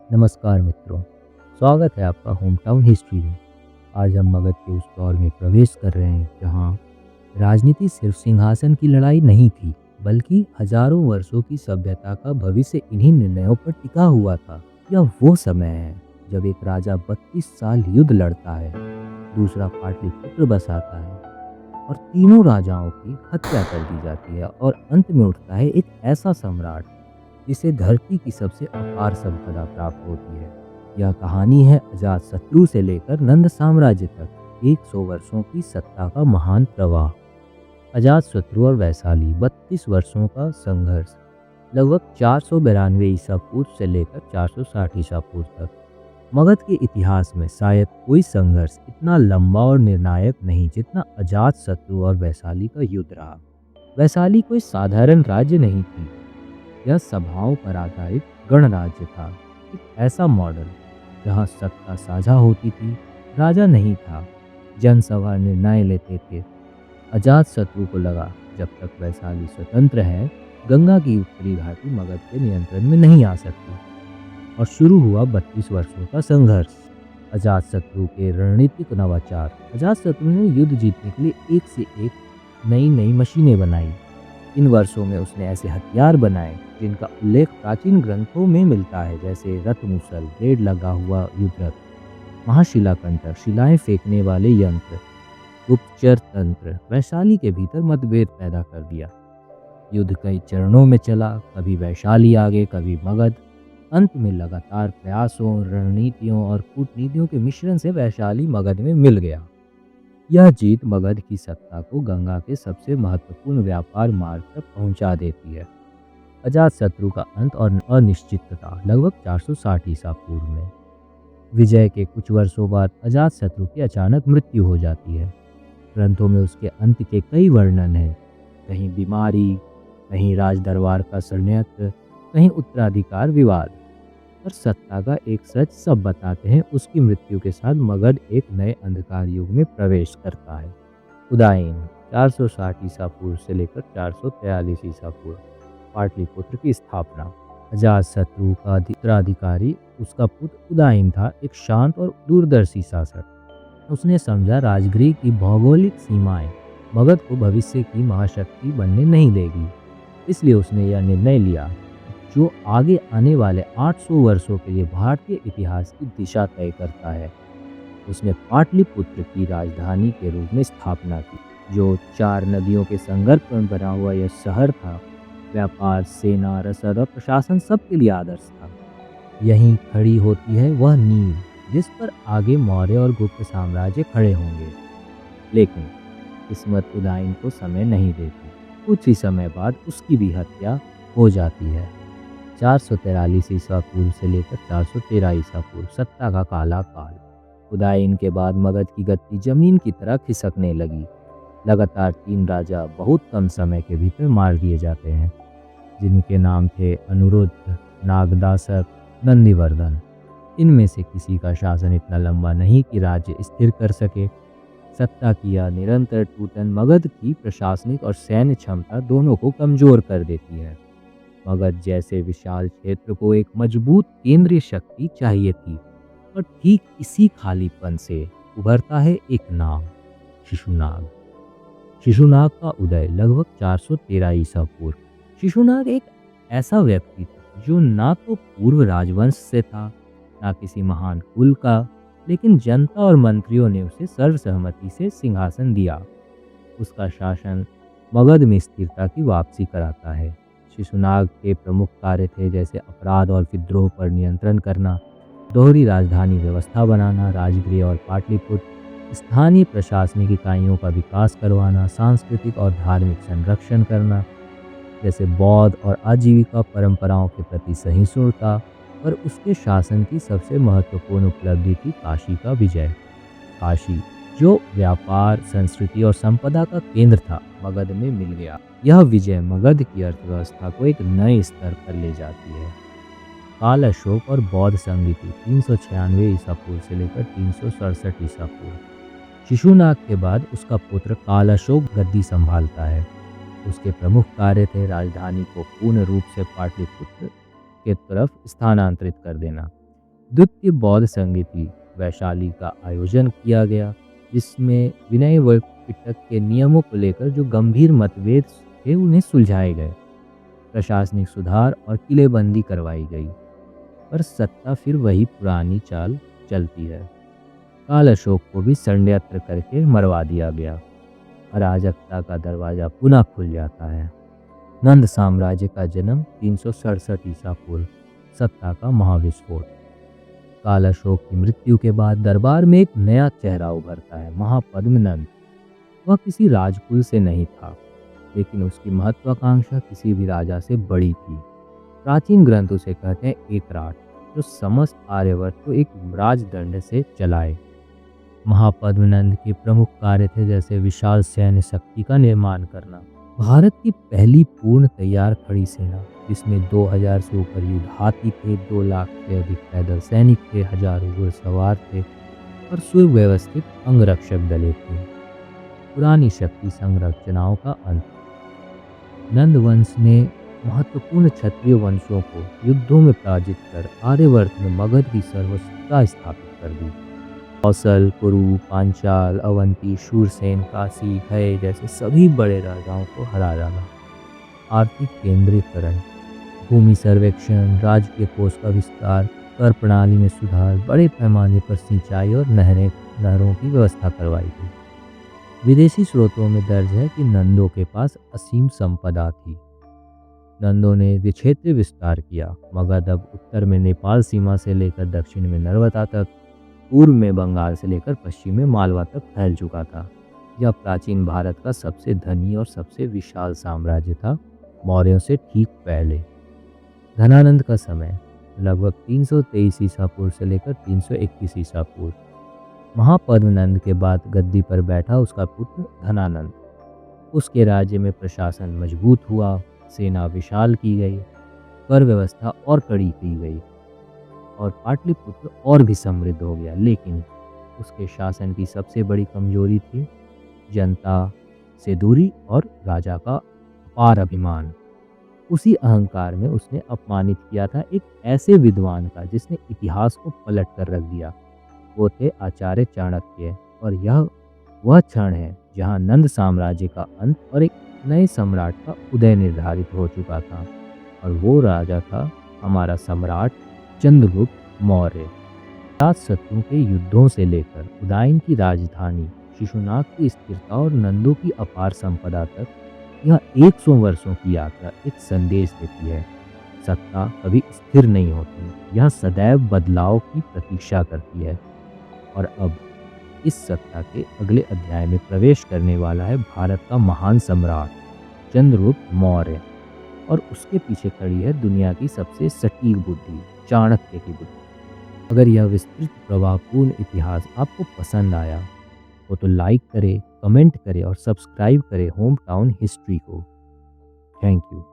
नमस्कार मित्रों, स्वागत है आपका होम टाउन हिस्ट्री में। आज हम मगध के उस दौर में प्रवेश कर रहे हैं जहां राजनीति सिर्फ सिंहासन की लड़ाई नहीं थी, बल्कि हजारों वर्षों की सभ्यता का भविष्य इन्हीं निर्णयों पर टिका हुआ था। यह वो समय है जब एक राजा 32 साल युद्ध लड़ता है, दूसरा पाटलिपुत्र बसाता है और तीनों राजाओं की हत्या कर दी जाती है और अंत में उठता है एक ऐसा सम्राट जिसे धरती की सबसे अपार संपदा प्राप्त होती है। यह कहानी है अजातशत्रु से लेकर नंद साम्राज्य तक 100 वर्षों की सत्ता का महान प्रवाह। अजातशत्रु और वैशाली 32 वर्षों का संघर्ष, लगभग 492 ईसा पूर्व से लेकर 460 ईसा पूर्व तक। मगध के इतिहास में शायद कोई संघर्ष इतना लंबा और निर्णायक नहीं जितना अजातशत्रु और वैशाली का युद्ध रहा। वैशाली कोई साधारण राज्य नहीं थी, यह सभाओं पर आधारित गणराज्य था। एक ऐसा मॉडल जहां सत्ता साझा होती थी, राजा नहीं था, जनसभा निर्णय लेते थे। अजातशत्रु को लगा जब तक वैशाली स्वतंत्र है, गंगा की उत्तरी घाटी मगध के नियंत्रण में नहीं आ सकती। और शुरू हुआ 32 वर्षों का संघर्ष। अजातशत्रु के रणनीतिक नवाचार। अजातशत्रु ने युद्ध जीतने के लिए एक से एक नई नई मशीनें बनाई। इन वर्षों में उसने ऐसे हथियार बनाए जिनका उल्लेख प्राचीन ग्रंथों में मिलता है, जैसे रथमुसल, ब्लेड लगा हुआ युद्धरथ, महाशिलाकंटक, शिलाएं फेंकने वाले यंत्र, गुप्तचर तंत्र। वैशाली के भीतर मतभेद पैदा कर दिया। युद्ध कई चरणों में चला, कभी वैशाली आगे, कभी मगध। अंत में लगातार प्रयासों, रणनीतियों और कूटनीतियों के मिश्रण से वैशाली मगध में मिल गया। यह जीत मगध की सत्ता को गंगा के सबसे महत्वपूर्ण व्यापार मार्ग तक पहुंचा देती है। अजातशत्रु का अंत और अनिश्चितता। लगभग 460 ईसा पूर्व में विजय के कुछ वर्षों बाद अजातशत्रु की अचानक मृत्यु हो जाती है। ग्रंथों में उसके अंत के कई वर्णन हैं, कहीं बीमारी, कहीं राज दरबार का षड्यंत्र, कहीं उत्तराधिकार विवाद। पर सत्ता का एक सच सब बताते हैं, उसकी मृत्यु के साथ मगध एक नए अंधकार युग में प्रवेश करता है। उदयन 460 ईसा पूर्व से लेकर 443 ईसा पूर्व। पाटलिपुत्र की स्थापना। अजातशत्रु का उत्तराधिकारी उसका पुत्र उदयन था, एक शांत और दूरदर्शी शासक। उसने समझा राजगृह की भौगोलिक सीमाएं मगध को भविष्य की महाशक्ति बनने नहीं देगी। इसलिए उसने यह निर्णय लिया जो आगे आने वाले 800 वर्षों के लिए भारतीय इतिहास की दिशा तय करता है। उसने पाटलिपुत्र की राजधानी के रूप में स्थापना की, जो 4 नदियों के संगम पर बना हुआ यह शहर था। व्यापार, सेना, रसद और प्रशासन सबके लिए आदर्श था। यहीं खड़ी होती है वह नींव जिस पर आगे मौर्य और गुप्त साम्राज्य खड़े होंगे। लेकिन किस्मत उदयन को समय नहीं देती। कुछ ही समय बाद उसकी भी हत्या हो जाती है। 443 ईसा पूर्व से लेकर 413 ईसा पूर्व। सत्ता का काला काल। उदयन के बाद मगध की गद्दी जमीन की तरह खिसकने लगी। लगातार 3 राजा बहुत कम समय के भीतर मार दिए जाते हैं, जिनके नाम थे अनुरुद्ध, नागदासक, नंदीवर्धन। इनमें से किसी का शासन इतना लंबा नहीं कि राज्य स्थिर कर सके। सत्ता की यह निरंतर टूटन मगध की प्रशासनिक और सैन्य क्षमता दोनों को कमजोर कर देती है। मगध जैसे विशाल क्षेत्र को एक मजबूत केंद्रीय शक्ति चाहिए थी, और ठीक इसी खालीपन से उभरता है एक नाम, शिशुनाग। शिशुनाग का उदय लगभग 413 ईसा पूर्व। शिशुनाग एक ऐसा व्यक्ति था जो ना तो पूर्व राजवंश से था, ना किसी महान कुल का, लेकिन जनता और मंत्रियों ने उसे सर्वसहमति से सिंहासन दिया। उसका शासन मगध में स्थिरता की वापसी कराता है। शिशुनाग के प्रमुख कार्य थे जैसे अपराध और विद्रोह पर नियंत्रण करना, दोहरी राजधानी व्यवस्था बनाना, राजगृह और पाटलिपुत्र, स्थानीय प्रशासनिक इकाइयों का विकास करवाना, सांस्कृतिक और धार्मिक संरक्षण करना, जैसे बौद्ध और आजीविका परंपराओं के प्रति सहिष्णुता। पर उसके शासन की सबसे महत्वपूर्ण उपलब्धि थी काशी का विजय। काशी, जो व्यापार, संस्कृति और संपदा का केंद्र था, मगध में मिल गया। यह विजय मगध की अर्थव्यवस्था को एक नए स्तर पर ले जाती है। काल अशोक और बौद्ध संगीति 396 ईसा पूर्व से लेकर 367 ईसा पूर्व। शिशुनाग के बाद उसका पुत्र काल अशोक गद्दी संभालता है। उसके प्रमुख कार्य थे राजधानी को पूर्ण रूप से पाटलिपुत्र के तरफ स्थानांतरित कर देना, द्वितीय बौद्ध संघ थी वैशाली का आयोजन किया गया, जिसमें विनय व पिटक के नियमों को लेकर जो गंभीर मतभेद थे उन्हें सुलझाए गए। प्रशासनिक सुधार और किलेबंदी करवाई गई, पर सत्ता फिर वही पुरानी चाल चलती है। काल अशोक को भी षड्यंत्र करके मरवा दिया गया। अराजकता का दरवाजा पुनः खुल जाता है। नंद साम्राज्य का जन्म 367 ईसा पूर्व, सत्ता का महाविस्फोट। काल अशोक की मृत्यु के बाद दरबार में एक नया चेहरा उभरता है, महापद्मनंद। वह किसी राजकुल से नहीं था, लेकिन उसकी महत्वाकांक्षा किसी भी राजा से बड़ी थी। प्राचीन ग्रंथ उसे कहते हैं एकराट, जो समस्त आर्यवर्त को एक राजदंड से चलाए। महापद्मनंद के प्रमुख कार्य थे जैसे विशाल सैन्य शक्ति का निर्माण करना, भारत की पहली पूर्ण तैयार खड़ी सेना जिसमें 2000 से ऊपर युद्ध हाथी थे, 2 लाख से अधिक पैदल सैनिक थे, हजारों घुड़सवार थे और सुव्यवस्थित अंगरक्षक दलें थे। पुरानी शक्ति संरचनाओं का अंत। नंद वंश ने महत्वपूर्ण क्षत्रिय वंशों को युद्धों में पराजित कर आर्यवर्त में मगध की सर्वसत्ता स्थापित कर दी। कौशल, कुरु, पांचाल, अवंती, शूरसेन, काशी, भय जैसे सभी बड़े राजाओं को हरा डाला। आर्थिक केंद्रीकरण, भूमि सर्वेक्षण, राजकीय कोष का विस्तार, कर प्रणाली में सुधार, बड़े पैमाने पर सिंचाई और नहरों की व्यवस्था करवाई गई। विदेशी स्रोतों में दर्ज है कि नंदों के पास असीम संपदा थी। नंदों ने क्षेत्रीय विस्तार किया। मगध अब उत्तर में नेपाल सीमा से लेकर दक्षिण में नर्मदा तक, पूर्व में बंगाल से लेकर पश्चिम में मालवा तक फैल चुका था। यह प्राचीन भारत का सबसे धनी और सबसे विशाल साम्राज्य था, मौर्यों से ठीक पहले। धनानंद का समय लगभग 323 ईसा पूर्व से लेकर 321 ईसा पूर्व। महापद्मनंद के बाद गद्दी पर बैठा उसका पुत्र धनानंद। उसके राज्य में प्रशासन मजबूत हुआ, सेना विशाल की गई, कर व्यवस्था और कड़ी की गई और पाटलिपुत्र और भी समृद्ध हो गया। लेकिन उसके शासन की सबसे बड़ी कमजोरी थी जनता से दूरी और राजा का अपार अभिमान। उसी अहंकार में उसने अपमानित किया था एक ऐसे विद्वान का जिसने इतिहास को पलट कर रख दिया। वो थे आचार्य चाणक्य, और यह वह क्षण है जहां नंद साम्राज्य का अंत और एक नए सम्राट का उदय निर्धारित हो चुका था। और वो राजा था हमारा सम्राट चंद्रगुप्त मौर्य। सात शत्रु के युद्धों से लेकर उदयन की राजधानी शिशुनाग की स्थिरता और नंदों की अपार संपदा तक, यह 100 वर्षों की यात्रा एक संदेश देती है। सत्ता कभी स्थिर नहीं होती, यह सदैव बदलाव की प्रतीक्षा करती है। और अब इस सत्ता के अगले अध्याय में प्रवेश करने वाला है भारत का महान सम्राट चंद्रगुप्त मौर्य, और उसके पीछे खड़ी है दुनिया की सबसे सटीक बुद्धि, चाणक्य की बुद्धि। अगर यह विस्तृत प्रभावपूर्ण इतिहास आपको पसंद आया हो तो लाइक करें, कमेंट करें और सब्सक्राइब करें होम टाउन हिस्ट्री को। Thank you.